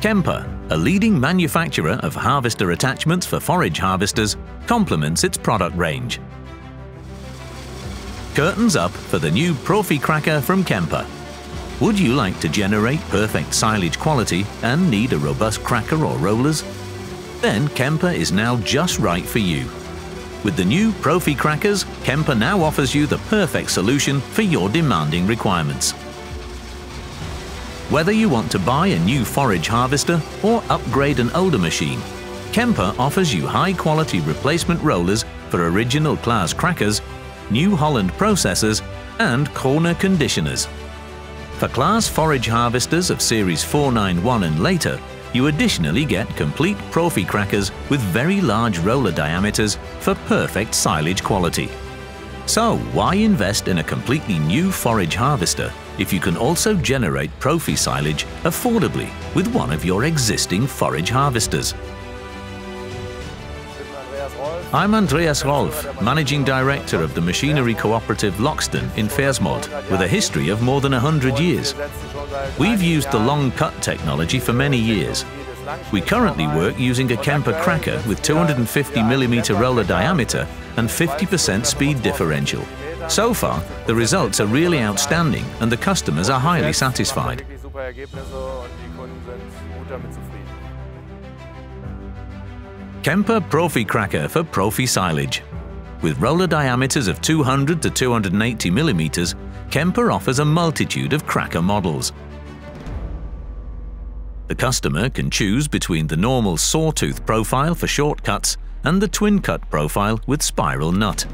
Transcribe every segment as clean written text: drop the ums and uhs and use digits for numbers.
Kemper, a leading manufacturer of harvester attachments for forage harvesters, complements its product range. Curtains up for the new ProfiCracker from Kemper. Would you like to generate perfect silage quality and need a robust cracker or rollers? Then Kemper is now just right for you. With the new ProfiCrackers, Kemper now offers you the perfect solution for your demanding requirements. Whether you want to buy a new forage harvester or upgrade an older machine, Kemper offers you high-quality replacement rollers for original Claas crackers, New Holland processors and corner conditioners. For Claas forage harvesters of Series 491 and later, you additionally get complete ProfiCrackers with very large roller diameters for perfect silage quality. So why invest in a completely new forage harvester if you can also generate ProfiSilage affordably with one of your existing forage harvesters? I'm Andreas Rolf, Managing Director of the Machinery Cooperative Loxton in Versmold, with a history of more than 100 years. We've used the long cut technology for many years. We currently work using a Kemper cracker with 250mm roller diameter and 50% speed differential. So far, the results are really outstanding and the customers are highly satisfied. Kemper ProfiCracker for ProfiSilage. With roller diameters of 200 to 280mm, Kemper offers a multitude of cracker models. The customer can choose between the normal sawtooth profile for shortcuts and the twin-cut profile with spiral nut.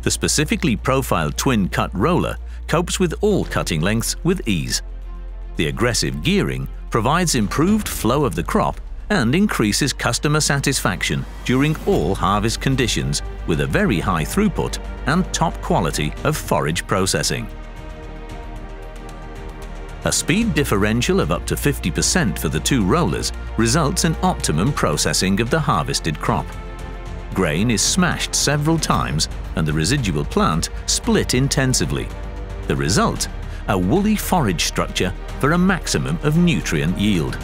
The specifically profiled twin-cut roller copes with all cutting lengths with ease. The aggressive gearing provides improved flow of the crop and increases customer satisfaction during all harvest conditions with a very high throughput and top quality of forage processing. A speed differential of up to 50% for the two rollers results in optimum processing of the harvested crop. Grain is smashed several times and the residual plant split intensively. The result? A woolly forage structure for a maximum of nutrient yield.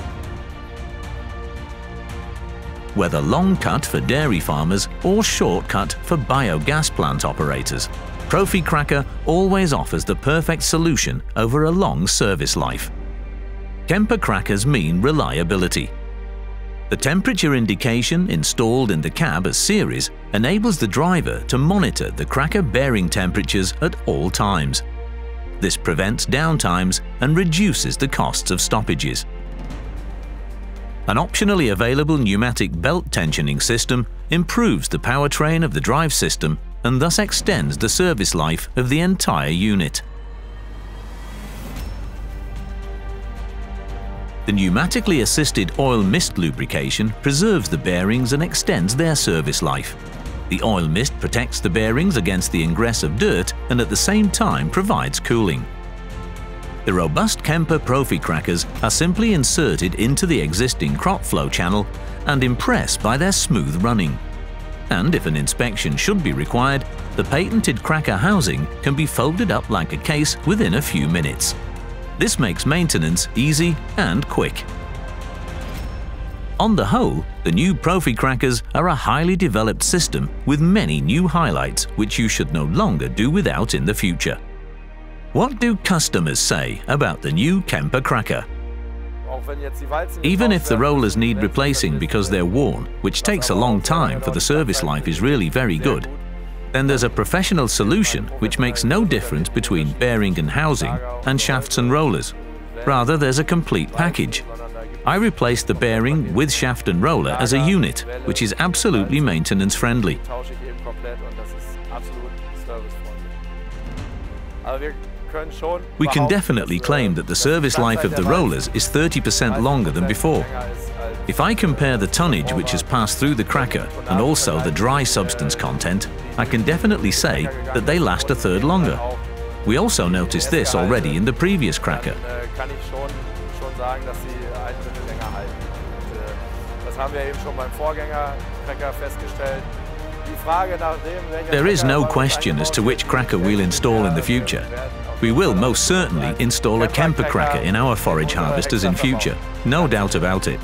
Whether long cut for dairy farmers or short cut for biogas plant operators, ProfiCracker always offers the perfect solution over a long service life. Kemper crackers mean reliability. The temperature indication installed in the cab as series enables the driver to monitor the cracker bearing temperatures at all times. This prevents downtimes and reduces the costs of stoppages. An optionally available pneumatic belt tensioning system improves the powertrain of the drive system and thus extends the service life of the entire unit. The pneumatically assisted oil mist lubrication preserves the bearings and extends their service life. The oil mist protects the bearings against the ingress of dirt and at the same time provides cooling. The robust Kemper ProfiCrackers are simply inserted into the existing crop flow channel and impress by their smooth running. And if an inspection should be required, the patented cracker housing can be folded up like a case within a few minutes. This makes maintenance easy and quick. On the whole, the new ProfiCrackers are a highly developed system with many new highlights which you should no longer do without in the future. What do customers say about the new Kemper cracker? Even if the rollers need replacing because they're worn, which takes a long time for the service life is really very good, then there's a professional solution which makes no difference between bearing and housing and shafts and rollers. Rather, there's a complete package. I replaced the bearing with shaft and roller as a unit, which is absolutely maintenance friendly. We can definitely claim that the service life of the rollers is 30% longer than before. If I compare the tonnage which has passed through the cracker and also the dry substance content, I can definitely say that they last a third longer. We also noticed this already in the previous cracker. There is no question as to which cracker we'll install in the future. We will most certainly install a Kemper cracker in our forage harvesters in future, no doubt about it.